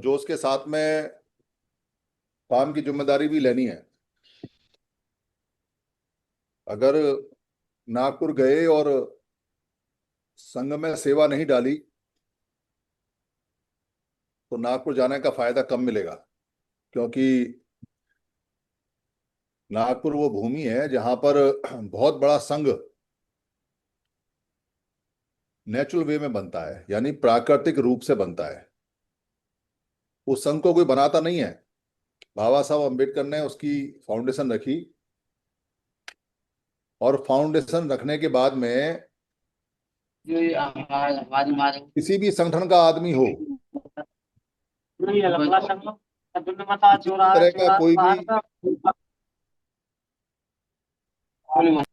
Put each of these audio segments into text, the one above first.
जोश के साथ में काम की जिम्मेदारी भी लेनी है। अगर नागपुर गए और संघ में सेवा नहीं डाली तो नागपुर जाने का फायदा कम मिलेगा, क्योंकि नागपुर वो भूमि है जहां पर बहुत बड़ा संघ नेचुरल वे में बनता है, यानी प्राकृतिक रूप से बनता है। उस संघ को कोई बनाता नहीं है। बाबा साहब अम्बेडकर ने उसकी फाउंडेशन रखी, और फाउंडेशन रखने के बाद में जो ये आवाज मारे किसी भी संगठन का आदमी हो, नहीं अलग सब तुमने बता किसी भी चोरा तरह का चोरा कोई भी बाहर का गोली मार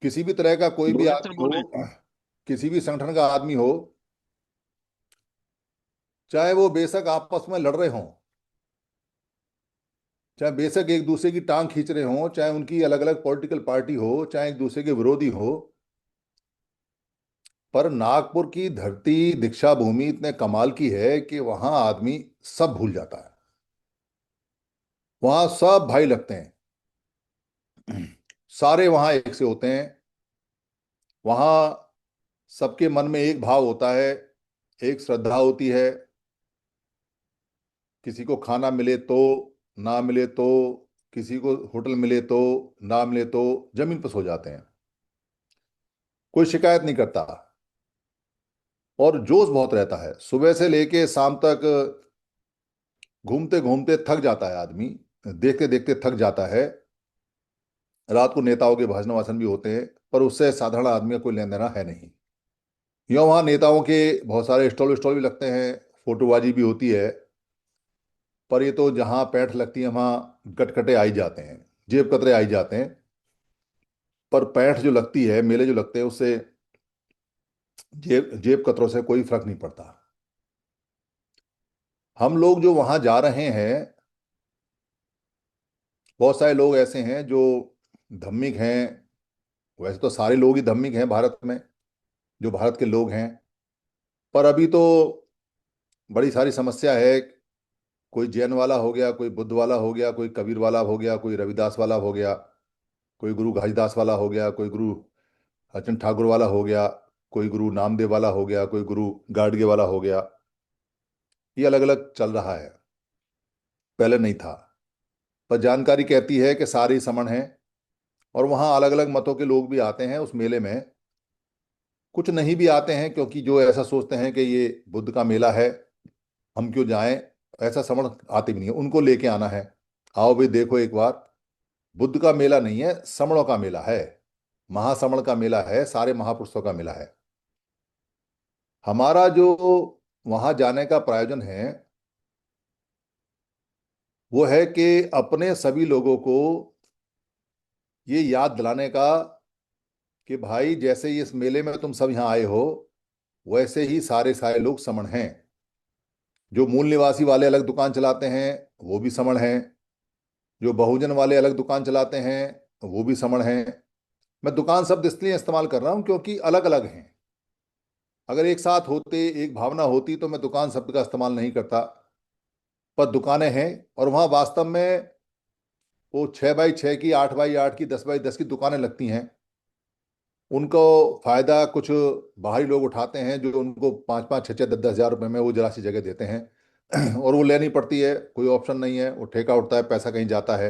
किसी भी तरह का कोई भी बोले सर आदमी बोले। हो, किसी भी संगठन का आदमी हो, चाहे वो बेशक आपस में लड़ रहे हों, चाहे बेशक एक दूसरे की टांग खींच रहे हों, चाहे उनकी अलग अलग पॉलिटिकल पार्टी हो, चाहे एक दूसरे के विरोधी हो, पर नागपुर की धरती दीक्षा भूमि इतने कमाल की है कि वहां आदमी सब भूल जाता है। वहां सब भाई लगते हैं। सारे वहां एक से होते हैं। वहां सबके मन में एक भाव होता है, एक श्रद्धा होती है। किसी को खाना मिले तो, ना मिले तो, किसी को होटल मिले तो, ना मिले तो जमीन पर सो जाते हैं। कोई शिकायत नहीं करता। और जोश बहुत रहता है, सुबह से लेके शाम तक घूमते घूमते थक जाता है आदमी, देखते देखते थक जाता है। रात को नेताओं के भाषण वासन भी होते हैं, पर उससे साधारण आदमी का कोई लेना देना है नहीं। यो वहाँ नेताओं के बहुत सारे स्टॉल स्टॉल भी लगते हैं, फोटोबाजी भी होती है। पर ये तो जहाँ पैंठ लगती है वहाँ गटकटे आई जाते हैं, जेब कतरे आई जाते हैं। पर पैंठ जो लगती है, मेले जो लगते हैं, उससे जेब जेब कतरों से कोई फर्क नहीं पड़ता। हम लोग जो वहाँ जा रहे हैं, बहुत सारे लोग ऐसे हैं जो धार्मिक हैं। वैसे तो सारे लोग ही धार्मिक हैं भारत में, जो भारत के लोग हैं। पर अभी तो बड़ी सारी समस्या है। कोई जैन वाला हो गया, कोई बुद्ध वाला हो गया, कोई कबीर वाला हो गया, कोई रविदास वाला हो गया, कोई गुरु घासीदास वाला हो गया, कोई गुरु अचन ठाकुर वाला हो गया, कोई गुरु नामदेव वाला हो गया, कोई गुरु गाडगे वाला हो गया। ये अलग अलग चल रहा है, पहले नहीं था। पर जानकारी कहती है कि सारे ही समण हैं। और वहाँ अलग अलग मतों के लोग भी आते हैं उस मेले में। कुछ नहीं भी आते हैं, क्योंकि जो ऐसा सोचते हैं कि ये बुद्ध का मेला है, हम क्यों जाएं। ऐसा समण आते भी नहीं है, उनको लेके आना है। आओ भाई देखो एक बार, बुद्ध का मेला नहीं है, समणों का मेला है। महासमण का मेला है, सारे महापुरुषों का मेला है। हमारा जो वहां जाने का प्रायोजन है वो है कि अपने सभी लोगों को ये याद दिलाने का कि भाई जैसे ही इस मेले में तुम सब यहाँ आए हो, वैसे ही सारे सारे लोग समण हैं। जो मूल निवासी वाले अलग दुकान चलाते हैं वो भी समण हैं, जो बहुजन वाले अलग दुकान चलाते हैं वो भी समण हैं। मैं दुकान शब्द इसलिए इस्तेमाल कर रहा हूं क्योंकि अलग अलग हैं। अगर एक साथ होते, एक भावना होती, तो मैं दुकान शब्द का इस्तेमाल नहीं करता। पर दुकानें हैं, और वहाँ वास्तव में वो 6x6 की, 8x8 की, 10x10 की दुकानें लगती हैं। उनको फायदा कुछ बाहरी लोग उठाते हैं, जो उनको 5-5, 6-6, 10-10 हज़ार रुपए में वो जरा सी जगह देते हैं। और वो लेनी पड़ती है, कोई ऑप्शन नहीं है, वो ठेका उठता है, पैसा कहीं जाता है,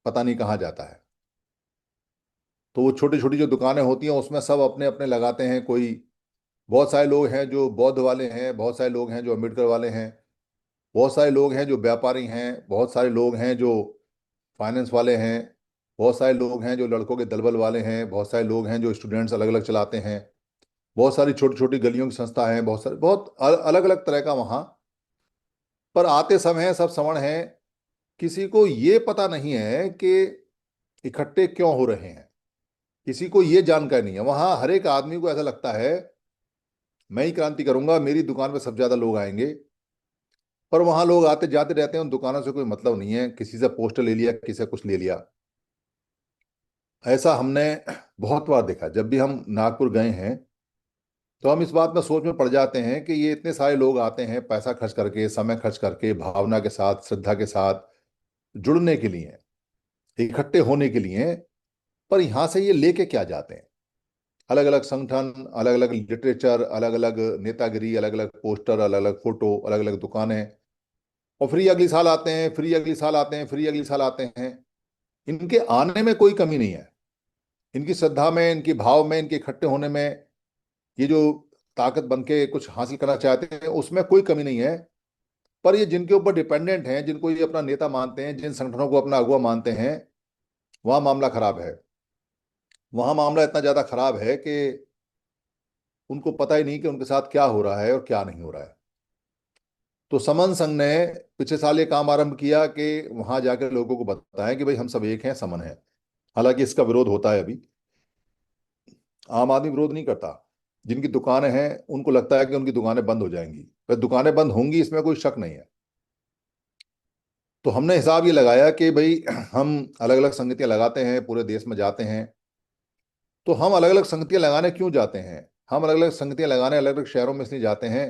पता नहीं कहाँ जाता है। तो वो छोटी छोटी जो दुकानें होती हैं उसमें सब अपने अपने लगाते हैं। कोई, बहुत सारे लोग हैं जो बौद्ध वाले हैं, बहुत सारे लोग हैं जो अम्बेडकर वाले हैं, बहुत सारे लोग हैं जो व्यापारी हैं, बहुत सारे लोग हैं जो फाइनेंस वाले हैं, बहुत सारे लोग हैं जो लड़कों के दलबल वाले हैं, बहुत सारे लोग हैं जो स्टूडेंट्स अलग अलग चलाते हैं, बहुत सारी छोटी छोटी गलियों की संस्था है, बहुत सारे, बहुत अलग अलग तरह का वहाँ। पर आते समय सब श्रवण है। किसी को ये पता नहीं है कि इकट्ठे क्यों हो रहे हैं, किसी को ये जानकारी नहीं है। वहाँ हर एक आदमी को ऐसा लगता है मैं ही क्रांति करूंगा, मेरी दुकान पे सबसे ज्यादा लोग आएंगे। पर वहां लोग आते जाते रहते हैं, उन दुकानों से कोई मतलब नहीं है, किसी से पोस्टर ले लिया, किसी से कुछ ले लिया। ऐसा हमने बहुत बार देखा। जब भी हम नागपुर गए हैं तो हम इस बात में सोच में पड़ जाते हैं कि ये इतने सारे लोग आते हैं पैसा खर्च करके, समय खर्च करके, भावना के साथ, श्रद्धा के साथ जुड़ने के लिए, इकट्ठे होने के लिए, पर यहाँ से ये लेके क्या जाते हैं? अलग अलग संगठन, अलग अलग लिटरेचर, अलग अलग नेतागिरी, अलग अलग पोस्टर, अलग अलग फोटो, अलग अलग दुकानें, और फ्री अगली साल आते हैं, फ्री अगली साल आते हैं, फ्री अगली साल आते हैं। इनके आने में कोई कमी नहीं है, इनकी श्रद्धा में, इनके भाव में, इनके इकट्ठे होने में, ये जो ताकत बन के कुछ हासिल करना चाहते हैं उसमें कोई कमी नहीं है। पर ये जिनके ऊपर डिपेंडेंट हैं, जिनको ये अपना नेता मानते हैं, जिन संगठनों को अपना अगुवा मानते हैं, वहां मामला खराब है। वहां मामला इतना ज्यादा खराब है कि उनको पता ही नहीं कि उनके साथ क्या हो रहा है और क्या नहीं हो रहा है। तो समन संघ ने पिछले साल ये काम आरंभ किया कि वहां जाकर लोगों को बताएं कि भाई हम सब एक हैं, समन है। हालांकि इसका विरोध होता है अभी। आम आदमी विरोध नहीं करता। जिनकी दुकानें हैं उनको लगता है कि उनकी दुकानें बंद हो जाएंगी, पर दुकानें बंद होंगी इसमें कोई शक नहीं है। तो हमने हिसाब ये लगाया कि भाई हम अलग अलग संगतियां लगाते हैं, पूरे देश में जाते हैं। तो हम अलग अलग संगतियां लगाने क्यों जाते हैं? हम अलग अलग संगतियां लगाने अलग अलग शहरों में इसलिए जाते हैं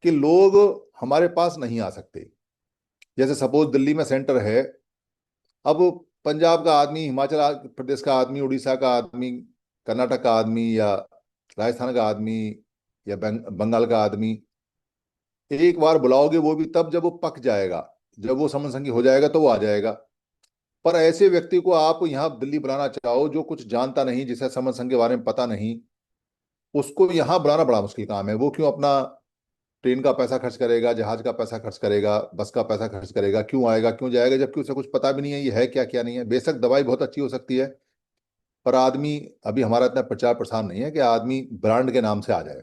कि लोग हमारे पास नहीं आ सकते। जैसे सपोज दिल्ली में सेंटर है, अब पंजाब का आदमी, हिमाचल प्रदेश का आदमी, उड़ीसा का आदमी, कर्नाटक का आदमी, या राजस्थान का आदमी, या बंगाल का आदमी, एक बार बुलाओगे वो भी तब जब वो पक जाएगा, जब वो समन संगी हो जाएगा तो वो आ जाएगा। पर ऐसे व्यक्ति को आप यहाँ दिल्ली बुलाना चाहो जो कुछ जानता नहीं, जिसे समन संघ के बारे में पता नहीं, उसको यहाँ बुलाना बड़ा मुश्किल काम है। वो क्यों अपना ट्रेन का पैसा खर्च करेगा, जहाज का पैसा खर्च करेगा, बस का पैसा खर्च करेगा, क्यों आएगा, क्यों जाएगा, जबकि उसे कुछ पता भी नहीं है ये है क्या क्या नहीं है। बेशक दवाई बहुत अच्छी हो सकती है, पर आदमी, अभी हमारा इतना प्रचार प्रसार नहीं है कि आदमी ब्रांड के नाम से आ जाए।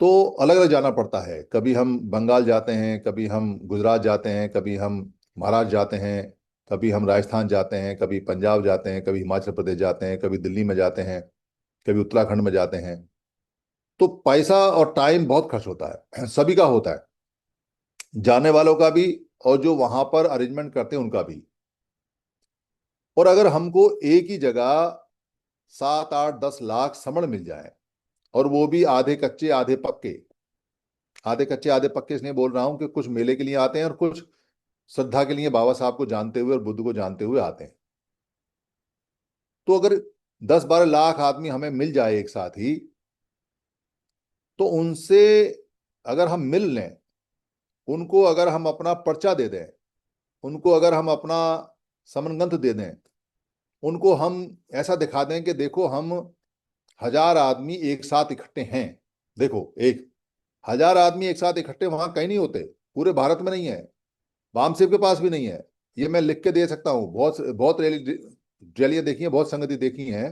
तो अलग अलग जाना पड़ता है। कभी हम बंगाल जाते हैं, कभी हम गुजरात जाते हैं, कभी हम महाराष्ट्र जाते हैं, कभी हम राजस्थान जाते हैं, कभी पंजाब जाते हैं, कभी हिमाचल प्रदेश जाते हैं, कभी दिल्ली में जाते हैं, कभी उत्तराखंड में जाते हैं। तो पैसा और टाइम बहुत खर्च होता है, सभी का होता है, जाने वालों का भी और जो वहां पर अरेंजमेंट करते हैं उनका भी। और अगर हमको एक ही जगह 7 8 10 लाख समण मिल जाए, और वो भी आधे कच्चे आधे पक्के, आधे कच्चे आधे पक्के इसलिए बोल रहा हूं कि कुछ मेले के लिए आते हैं और कुछ श्रद्धा के लिए बाबा साहब को जानते हुए और बुद्ध को जानते हुए आते हैं। तो अगर 10 12 लाख आदमी हमें मिल जाए एक साथ ही, तो उनसे अगर हम मिल लें, उनको अगर हम अपना पर्चा दे दें, उनको अगर हम अपना समनगंध दे दें, उनको हम ऐसा दिखा दें कि देखो हम 1000 आदमी एक साथ इकट्ठे हैं। देखो, एक 1000 आदमी एक साथ इकट्ठे वहां कहीं नहीं होते, पूरे भारत में नहीं है, वामसिफ के पास भी नहीं है। ये मैं लिख के दे सकता हूँ, बहुत बहुत रैलियां देखी हैं, बहुत संगति देखी हैं।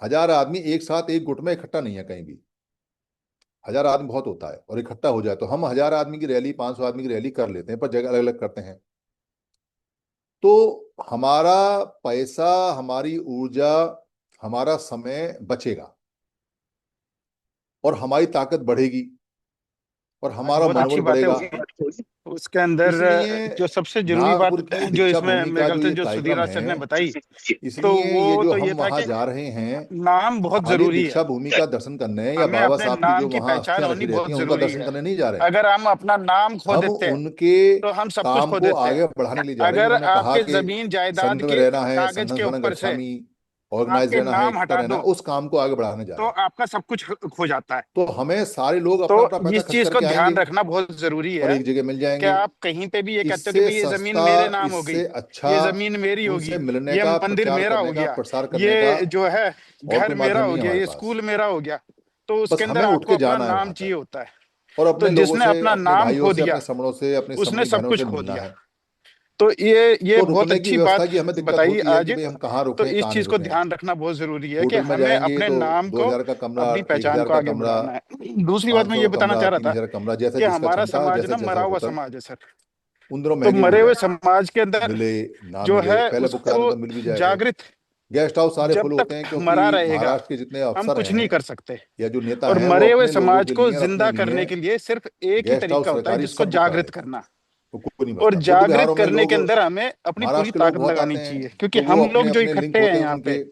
1000 आदमी एक साथ एक गुट में इकट्ठा नहीं है कहीं भी। 1000 आदमी बहुत होता है, और इकट्ठा हो जाए तो हम 1000 आदमी की रैली, 500 आदमी की रैली कर लेते हैं, पर जगह अलग अलग करते हैं। तो हमारा पैसा, हमारी ऊर्जा, हमारा समय बचेगा, और हमारी ताकत बढ़ेगी, और हमारा बहुत अच्छी मनोबल बात है। बढ़ेगा। उसके अंदर इसलिए जो सबसे जरूरी बात नागपुर की जो दीक्षा इसमें भूमि मेरे का ख्याल जो से ये जो कार्यक्रम सुधीर सर है, ने बताई, तो इसलिए ये वो जो तो हम ये था वहां कि जा रहे हैं नाम बहुत खाली जरूरी है। दीक्षा भूमि का दर्शन करने, या हमें बाबा अपने साहब की जो नाम की वहां पहचान अस्थियां होनी रखी रहती बहुत हैं उनका जरूरी दर्शन है। करने नहीं जा रहे हैं। अगर हम अपना नाम खो हम देते हैं उनके तो हम सब कुछ काम खो को देते हैं। आगे बढ़ाने के लिए जा रहे हैं। अगर जिन्होंने कहा आपके कि जमीन जायदाद संघ में के रहना है, कागज संघ के शरण ऊपर से गच्छामि, ऑर्गेनाइज आपके रहना है, नाम एकता हटा रहना है, दो उस काम को आगे बढ़ाने जा तो रहे हैं। आपका सब कुछ खो जाता है। तो हमें सारे लोग तो अपना अपना पैसा इस खर्च चीज को करके ध्यान आएंगे रखना बहुत जरूरी और है एक जगह मिल कि जाएंगे। आप कहीं पे भी ये कहते हो कि इससे भाई ये जमीन सस्ता, मेरे नाम हो गई, इससे अच्छा ये जमीन मेरी उनसे होगी, मिलने ये का, मंदिर प्रचार मेरा हो करने का, गया, प्रसार करने का ये जो है और घर कोई मेरा माध्यम हो नहीं है गया, हमारे ये पास। स्कूल मेरा हो गया। तो बस उसके अंदर हमें उठ आपको के अपना जाना है नाम वहां चाहिए तक, होता है। और तो अपने लोगों जिसने से, अपना अपने नाम भाइयों खो से, अपने दिया समणों से, अपनी उसने समणी सब बहनों कुछ से खो मिलना दिया। है। तो ये तो बहुत रुकने की अच्छी व्यवस्था बात की हमें दिक्कत बताई होती है आज। कि भाई हम कहाँ तो रुकें, इस कहाँ नहीं चीज को रुकें। ध्यान रखना बहुत जरूरी है कि होटल में हमें जाएंगे अपने तो नाम दो को, हजार का कमरा, अपनी एक पहचान हजार को का आगे कमरा, बढ़ाना है। दूसरी बात पाँच मैं सौ ये का बताना कमरा, चाह रहा तीन था हजार का कमरा, जैसे कि जिसका हमारा क्षमता, समाज जैसे ना जैसा मरा हुआ होटल। समाज है सर। उन दिनों तो महंगे मिल मरे हुए जाए, समाज के अंदर मिले ना जो मिले, है पहले बुक करा दो उसको तो मिल भी जाए। जागृत, गेस्ट हाउस सारे जब फुल तक होते हैं, क्योंकि मरा रहेगा महाराष्ट्र के जितने हम अफसर कुछ हैं नहीं कर सकते। या जो नेता और हैं वो मरे हुए अपने लोगों समाज के को लिए और अपने जिंदा लिए करने के लिए सिर्फ एक ही गेस्ट तरीका हाउस, होता है, सरकारी जिसको सब बुक करा जागृत देते हैं, करना। तो कोई नहीं और बचता। बुद्ध जागृत विहारों में करने लोग, के अंदर हमें अपनी पूरी महाराष्ट्र के लोग ताकत बहुत लगानी आते हैं, चाहिए, क्योंकि तो वो हम अपने लोग जो अपने लिंक इकट्ठे हैं होते हैं यहाँ पे, उनके,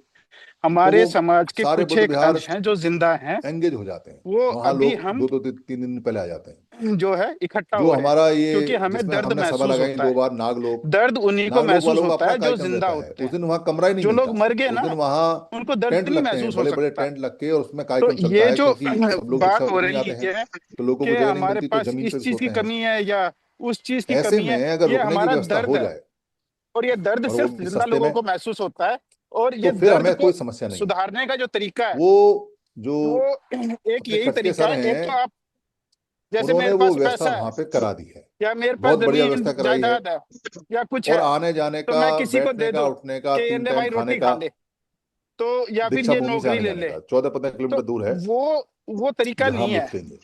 हमारे वो समाज के सारे कुछ बुद्ध एक विहार अंश हैं जो जिंदा हैं, एंगेज हो जाते हैं। वो वहां अभी लोग हम 2 2 3 3 दिन पहले आ जाते हैं। जो है इकट्ठा जो हो रहे हैं, हमारा ये क्योंकि हमें जिसमें दर्द हमने सभा महसूस लगाई होता दो है। बार, दर्द उन्हीं को नाग लोग महसूस वालों का होता अपना है जो कार्यक्रम जिंदा रहता है। होते उस हैं। दिन वहां कमरा ही नहीं जो लोग मिलता। मर गए उस ना, दिन वहां उनको दर्द टेंट नहीं लगते हैं, महसूस हो बड़े बड़े सकता। टेंट लग के, और उसमें तो कार्यक्रम चलता ये है, जो क्योंकि सब लोग एक बात साथ हो नहीं रही आते हैं, है तो लोगों कि को जगह नहीं हमारे मिलती, तो पास जमीन पे इस भी चीज की सोते हैं। कमी है या उस चीज की ऐसे कमी में है, अगर ये रुकने की हमारा व्यवस्था दर्द हो है। जाए, और ये दर्द और वो सिर्फ भी जिंदा सस्ते लोगों में, को महसूस होता है। और तो ये फिर दर्द हमें को कोई समस्या नहीं है। सुधारने का जो तरीका है, वो जो वो एक अपने यही कच के तरीका सर है। एक तो हैं, आप, जैसे उन्होंने मेरे वो पास व्यवस्था पैसा है वहां पे करा दी है। या मेरे पास बहुत बढ़िया जमीन व्यवस्था कराई है। जायदाद है या कुछ और है, आने जाने तो का, मैं किसी को बैठने दे का, दूं उठने का, कि ये 3 ले टाइम भाई खाने रोटी का, खा ले, तो या फिर दीक्षा ये भूमि से नौकरी आने ले जाने ले, का 14 15 किलोमीटर तो दूर है, वो तरीका जहां नहीं हम है। रुकेंगे।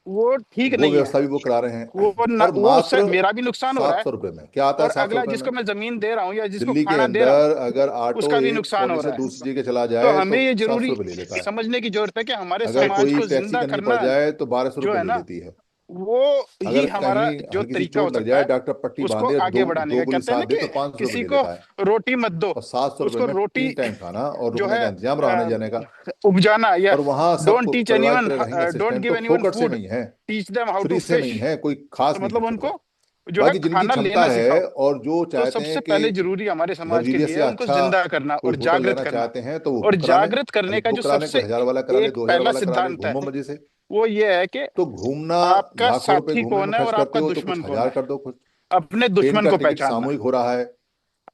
वो ठीक वो नहीं है। व्यवस्था भी वो करा रहे हैं, वो न, और वो उससे मात्र मेरा भी नुकसान हो रहा सात है, सौ रुपये में। क्या आता है और 700 अगला रुपये में? जिसको मैं जमीन दे रहा हूँ या जिसको दिल्ली के खाना दे रहा हूँ, अंदर अगर ऑटो उसका भी एक नुकसान कोने हो से रहा है। दूसरी जगह चला तो जाए हमें तो ये 700 जरूरी रुपये ले लेता है। समझने की जरूरत है कि हमारे अगर समाज कोई को टैक्सी जिंदा करनी पड़ करना जाए तो 1200 जो रुपये है ले ना, लेती है। वो ही अगर हमारा कहीं जो हल्की सी तरीका हो चोट लग सकता जाए, है डॉक्टर पट्टी उसको बांधे, आगे दो बढ़ाने दो का। गोली कहते हैं साथ ना दे कि तो 500 रुपये किसी ले को लेता है। रोटी मत दो, और 700 रुपये उसको में रोटी 3 टाइम खाना और जो रुकने है का इंतजाम रहा, आने जाने का। उपजाना, या और वहां सब डोंट टीच परिवार की एनीवन, तरह रहेंगे डोंट असिस्टेंट, तो गिव एनीवन फोकट से फूड, नहीं है, teach them how to free से फिश। नहीं है, कोई तो खास नहीं मतलब खर्चे हुए। उनको जो है बाकी जिनकी खाना क्षमता लेना है सिखाओ। और जो तो चाहते हैं सबसे कि पहले जरूरी हमारे समाज के लग्जरियस लिए है या उनको अच्छा जिंदा करना कोई और होटल जागृत लेना करना। चाहते हैं तो वो और बुक करा लें। जागृत करने अभी का जो बुक कराने सबसे कोई 1000 वाला करा ले, एक 2000 पहला वाला करा ले, सिद्धांत है, घूमो मजे से। वो ये है कि तो घूमना, आपका लाखों रुपए साथी घूमने में कौन है खर्च और करते आपका हो तो कुछ दुश्मन कौन हजार है, कर दो, कुछ। अपने ट्रेन दुश्मन का को टिकट पहचानना। सामूहिक हो रहा है। सब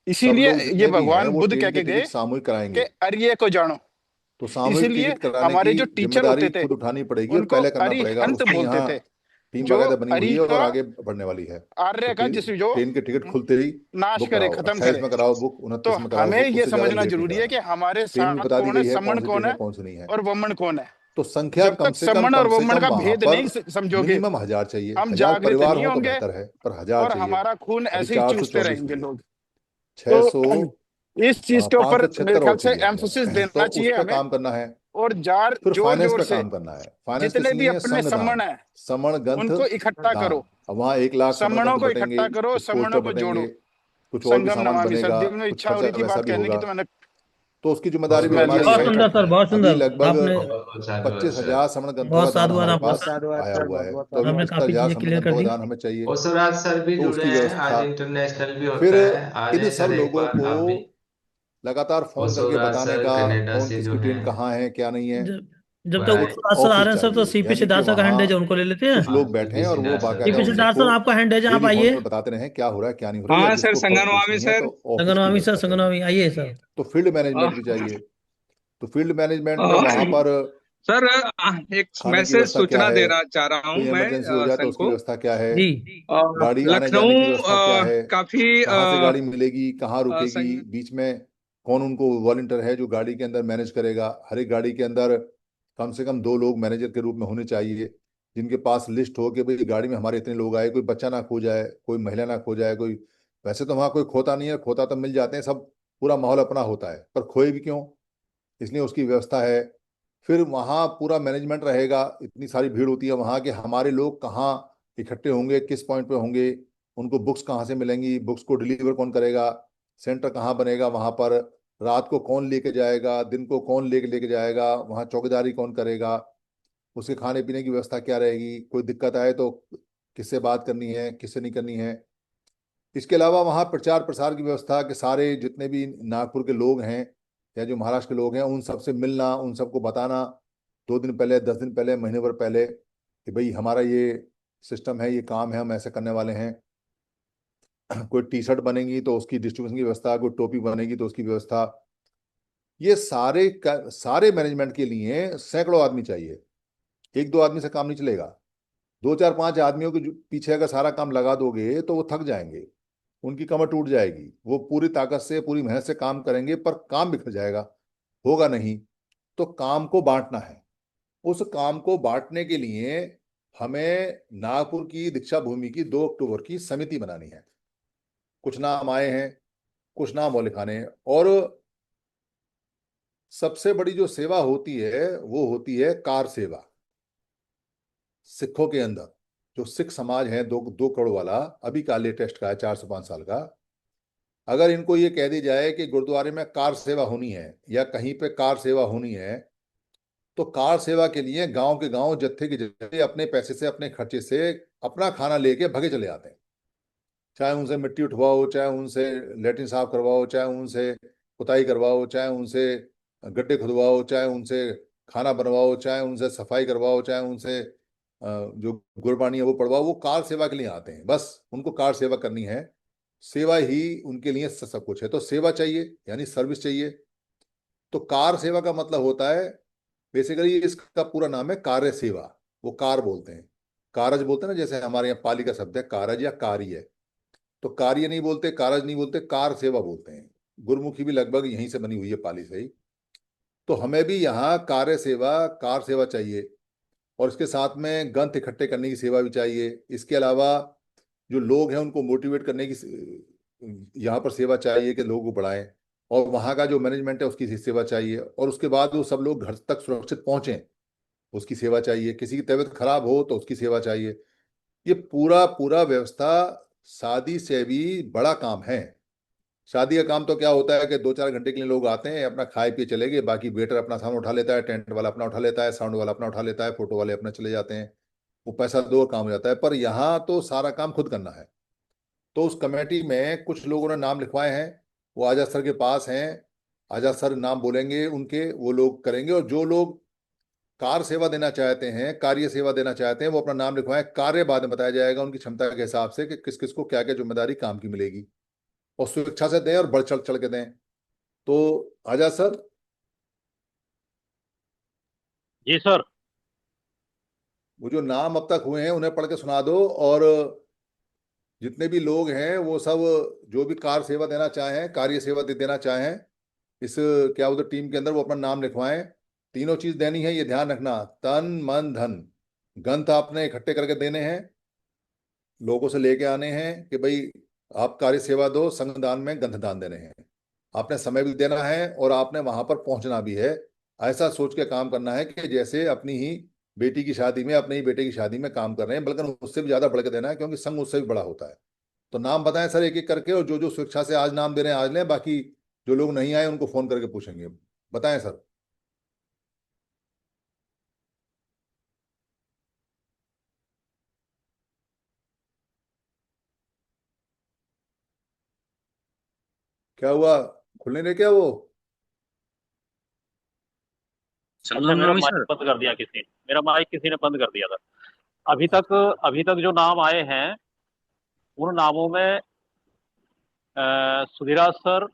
इसीलिए लोग ये जितने भी हैं भगवान वो बुद्ध ट्रेन कह की के गए टिकट सामूहिक कि कराएंगे। अर्ये को जानो। तो सामूहिक इसीलिए टिकट कराने हमारे की जो टीचर जिम्मेदारी होते थे खुद उठानी पड़ेगी, और उनको पहले करना पड़ेगा। अरिहंत उसकी बोलते यहाँ थे। टीम जो बाकायदा बनी हुई अरि है और का, आगे बढ़ने वाली है। तो आर्य का, जिस जो ट्रेन के टिकट खुलते ही नाश बुक करे, कराओ, खत्म 28 करे। में कराओ बुक, तो 29 में कराओ हमें बुक, ये उससे ज़्यादा समझना लेट नहीं जरूरी है कराना। कि हमारे ट्रेन में साथ बता दी कौन है, गई है समण कौन सी कौन ट्रेन है है कौन सी नहीं है। और वमन कौन है। तो संख्या जब कम तक से कम समण और वमन का वहां भेद पर नहीं समझोगे, मिनिमम 1000 चाहिए। हम 1000 जागृत परिवार नहीं हो तो होंगे, बेहतर है, पर 1000 और चाहिए। हमारा खून अभी ऐसे ही चूसते 424 रहेंगे हुई है। लोग। छह तो सौ इस चीज के ऊपर मेरे 576 ख्याल और से चाहिए एम्फोसिस अपने। तो देना उस चाहिए पर हमें। काम करना है। और जार फिर जोर फाइनेंस जोर पे से काम करना है। फाइनेंस जितने किस भी लिए है? अपने संगदान, समण है समण ग्रंथ उनको इकट्ठा दान। करो, अब वहाँ 1 लाख समण समणों ग्रंथ को बटेंगे, इकट्ठा करो, कुछ पोस्टर समणों को बटेंगे, जोड़ो। कुछ और भी संगम सामान नमामि बनेगा, सद्यम में कुछ इच्छा हो खर्चा रही थी वैसा बात भी कहने की, होगा। तो मैंने तो उसकी जिम्मेदारी बहुत भी मैं बहुत लिया हमारी नहीं बहुत है। बैठा। सुंदर सर, बहुत अभी सुंदर लगभग आपने। 25,000 समण ग्रंथों बहुत का दान साधुवाद हमारे आपका, पास आया हुआ है। तो अभी आपने काफी 75,000 चीजें समण क्लियर कर ग्रंथों का दी। दान हमें चाहिए। और स्वराज सर भी तो जुड़े उसकी हैं, आज व्यवस्था। इंटरनेशनल भी फिर होता है, आ इन जाए सब सर एक लोगों बार को आप भी। लगातार और फोन करके स्वराज बताने सर का कनाडा कौन से जो किसकी ट्रेन हैं, कहाँ है क्या नहीं है। जब जब तक भाई। एक आज सर आ ऑफिस रहे हैं सर, तो चाहिए, सीपी यानी कि सिद्धार्थ सर का वहाँ हैंड है जो उनको ले लेते हैं। कुछ लोग बैठे हैं और वो सर बाकायदा सीपी भी। उन सिद्धार्थ सबको सर आपका हैंड है जहाँ आप डेली फोन आइए। पर बताते रहे क्या हो रहा है क्या नहीं हो रहा है, या हाँ सर, जिसको खबर संगनवामी पूछनी है सर। तो ऑफिस की संगनवामी सर, व्यवस्था करेंगे। संगनवामी आइए सर। तो फील्ड आ, मैनेजमेंट भी चाहिए। तो फील्ड मैनेजमेंट में आ, वहां पर सर, एक खाने की मैसेज व्यवस्था क्या सूचना है, देना चाह रहा हूँ कोई मैं इमरजेंसी हो जाए तो सर उसकी को। व्यवस्था क्या है, जी। गाड़ी आने जाने की लखनऊ व्यवस्था क्या है, काफी कहाँ से गाड़ी मिलेगी, कहाँ रुकेगी, संग बीच में कौन उनको वॉलंटियर है जो गाड़ी के अंदर मैनेज करेगा। हर एक गाड़ी के अंदर कम से कम 2 लोग मैनेजर के रूप में होने चाहिए, जिनके पास लिस्ट हो कि भाई गाड़ी में हमारे इतने लोग आए, कोई बच्चा ना खो जाए, कोई महिला ना खो जाए, कोई। वैसे तो वहाँ कोई खोता नहीं है, खोता तो मिल जाते हैं सब, पूरा माहौल अपना होता है, पर खोए भी क्यों, इसलिए उसकी व्यवस्था है। फिर वहाँ पूरा मैनेजमेंट रहेगा। इतनी सारी भीड़ होती है वहाँ कि हमारे लोग कहाँ इकट्ठे होंगे, किस पॉइंट पे होंगे, उनको बुक्स कहाँ से मिलेंगी, बुक्स को डिलीवर कौन करेगा, सेंटर कहाँ बनेगा वहाँ पर, रात को कौन लेके जाएगा, दिन को कौन लेके लेके जाएगा, वहाँ चौकीदारी कौन करेगा, उसके खाने पीने की व्यवस्था क्या रहेगी, कोई दिक्कत आए तो किससे बात करनी है किससे नहीं करनी है। इसके अलावा वहाँ प्रचार प्रसार की व्यवस्था कि सारे जितने भी नागपुर के लोग हैं या जो महाराष्ट्र के लोग हैं उन सबसे मिलना, उन सबको बताना 2 दिन पहले, 10 दिन पहले, महीने भर पहले कि भाई हमारा ये सिस्टम है, ये काम है, हम ऐसे करने वाले हैं। कोई टी शर्ट बनेगी तो उसकी डिस्ट्रीब्यूशन की व्यवस्था, कोई टोपी बनेगी तो उसकी व्यवस्था। ये सारे मैनेजमेंट के लिए सैकड़ों आदमी चाहिए। 1 2 आदमी से काम नहीं चलेगा। 2 4 5 आदमियों के पीछे अगर सारा काम लगा दोगे तो वो थक जाएंगे, उनकी कमर टूट जाएगी, वो पूरी ताकत से पूरी मेहनत से काम करेंगे पर काम बिखर जाएगा, होगा नहीं। तो काम को बांटना है। उस काम को बांटने के लिए हमें नागपुर की दीक्षा भूमि की 2 अक्टूबर की समिति बनानी है। कुछ नाम आए हैं, कुछ नाम और लिखाने हैं। और सबसे बड़ी जो सेवा होती है वो होती है कार सेवा। सिखों के अंदर जो सिख समाज है, 2 2 करोड़ वाला, अभी का लेटेस्ट का है, 4 से 5 साल का, अगर इनको ये कह दी जाए कि गुरुद्वारे में कार सेवा होनी है या कहीं पे कार सेवा होनी है, तो कार सेवा के लिए गांव के गांव जत्थे के जत्थे अपने पैसे से अपने खर्चे से अपना खाना लेके भगे चले आते हैं। चाहे उनसे मिट्टी उठवाओ, चाहे उनसे लेटरिन साफ करवाओ, चाहे उनसे पुताई करवाओ, चाहे उनसे गड्ढे खुदवाओ, चाहे उनसे खाना बनवाओ, चाहे उनसे सफाई करवाओ, चाहे उनसे जो गुरबानी है वो पढ़वाओ, वो कार सेवा के लिए आते हैं। बस उनको कार सेवा करनी है, सेवा ही उनके लिए सब कुछ है। तो सेवा चाहिए यानी सर्विस चाहिए। तो कार सेवा का मतलब होता है, बेसिकली इसका पूरा नाम है कार्य सेवा। वो कार बोलते हैं, कारज बोलते हैं ना, जैसे हमारे यहाँ पाली का शब्द है कारज या कार्य। तो कार्य नहीं बोलते, कारज नहीं बोलते, कार सेवा बोलते हैं। गुरुमुखी भी लगभग यहीं से बनी हुई है, पाली से ही। तो हमें भी यहाँ कार्य सेवा, कार सेवा चाहिए, और इसके साथ में ग्रंथ इकट्ठे करने की सेवा भी चाहिए। इसके अलावा जो लोग हैं उनको मोटिवेट करने की यहाँ पर सेवा चाहिए कि लोगों को बढ़ाएं, और वहाँ का जो मैनेजमेंट है उसकी सेवा चाहिए, और उसके बाद वो सब लोग घर तक सुरक्षित पहुंचें उसकी सेवा चाहिए। किसी की तबीयत खराब हो तो उसकी सेवा चाहिए। ये पूरा पूरा व्यवस्था शादी से भी बड़ा काम है। शादी का काम तो क्या होता है कि 2-4 घंटे के लिए लोग आते हैं, अपना खाए पिए चले गए, बाकी वेटर अपना सामान उठा लेता है, टेंट वाला अपना उठा लेता है, साउंड वाला अपना उठा लेता है, फोटो वाले अपना चले जाते हैं, वो पैसा दो काम हो जाता है। पर यहाँ तो सारा काम खुद करना है। तो उस कमेटी में कुछ लोगों ने नाम लिखवाए हैं, वो आजाद सर के पास हैं। आजाद सर नाम बोलेंगे उनके, वो लोग करेंगे। और जो लोग कार सेवा देना चाहते हैं, कार्य सेवा देना चाहते हैं, वो अपना नाम लिखवाएं। कार्य बाद में बताया जाएगा उनकी क्षमता के हिसाब से कि किस किस को क्या क्या जिम्मेदारी काम की मिलेगी, और स्वेच्छा से दें और बढ़ चढ़ चढ़ के दें। तो आजाद सर, जी सर। वो जो नाम अब तक हुए हैं उन्हें पढ़ के सुना दो, और जितने भी लोग हैं वो सब जो भी कार सेवा देना चाहें, कार्य सेवा देना चाहें, इस क्या बोलते टीम के अंदर वो अपना नाम लिखवाएं। तीनों चीज देनी है, ये ध्यान रखना, तन मन धन। ग्रंथ आपने इकट्ठे करके देने हैं, लोगों से लेके आने हैं कि भाई आप कार्य सेवा दो, संग दान में ग्रंथ दान देने हैं। आपने समय भी देना है और आपने वहां पर पहुंचना भी है। ऐसा सोच के काम करना है कि जैसे अपनी ही बेटी की शादी में, अपने ही बेटे की शादी में काम कर रहे हैं, बल्कि उससे भी ज्यादा बढ़ के देना है, क्योंकि संग उससे भी बड़ा होता है। तो नाम बताएं सर एक एक करके, और जो जो स्वेच्छा से आज नाम दे रहे हैं आज लें, बाकी जो लोग नहीं आए उनको फोन करके पूछेंगे। बताएं सर। क्या हुआ, खुलने दे क्या वो? अच्छा, मेरा माइक बंद कर दिया किसी ने, मेरा माइक किसी ने बंद कर दिया था। अभी तक जो नाम आए हैं उन नामों में Sudhiraj sir,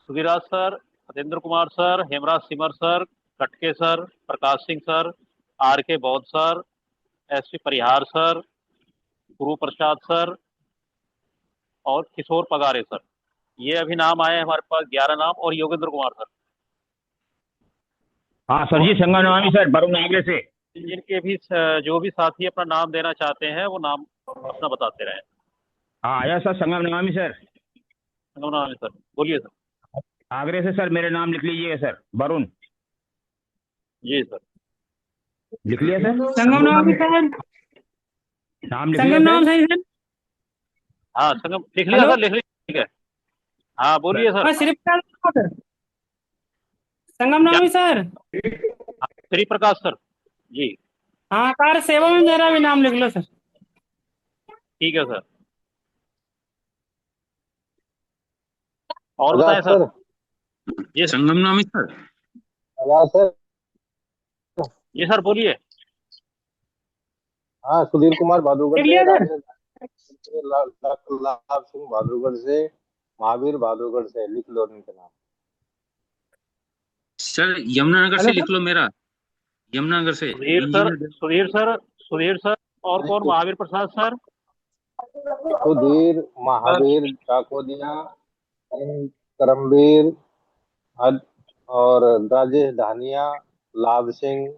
Satyendra Kumar sir, Hemraj Simar sir, Katke sir, Prakash Singh sir, R K Baudh sir, S P Parihar sir, Guru Prasad sir और किशोर पगारे सर। ये अभी नाम आए हैं हमारे पास 11 नाम, और योगेंद्र कुमार सर। हाँ सर जी, संगम नमामि सर, वरुण आगरे से। जिनके भी जो भी साथी अपना नाम देना चाहते हैं वो नाम अपना बताते रहे। हाँ आया सर, संगम नमामि सर। संगम नमामि सर, बोलिए सर। आगरे से सर, मेरे नाम लिख लीजिएगा सर, वरुण। जी सर। लिख लिया सर? संगम नमामि सर। नाम लिख लिया संगम नाम सर? सही सर। हाँ संगम लिख लिया हेलो? सर, लिख लिया, ठीक है। हाँ बोलिए सर। हाँ सिर्फ सर, संगम क्या? नमामि सर। श्री प्रकाश सर जी। हाँ कार सेवा में मेरा भी नाम लिख लो सर। ठीक है सर। और बताएं सर। ये संगम नामी सर। सर। ये सर बोलिए। हाँ, सुधीर कुमार बहादुरगढ़ लिख लिया से, सर। लाभ सिंह बहादुरगढ़ से, महावीर बहादुरगढ़ से, लिख लो उनके नाम। सर यमुनानगर से हेलो लिख लो मेरा, यमुनानगर से। सुधीर सर और कौन? महावीर प्रसाद सर, सुधीर, महावीर काकोदिया, करमवीर, और राजेश धानिया, लाभ सिंह,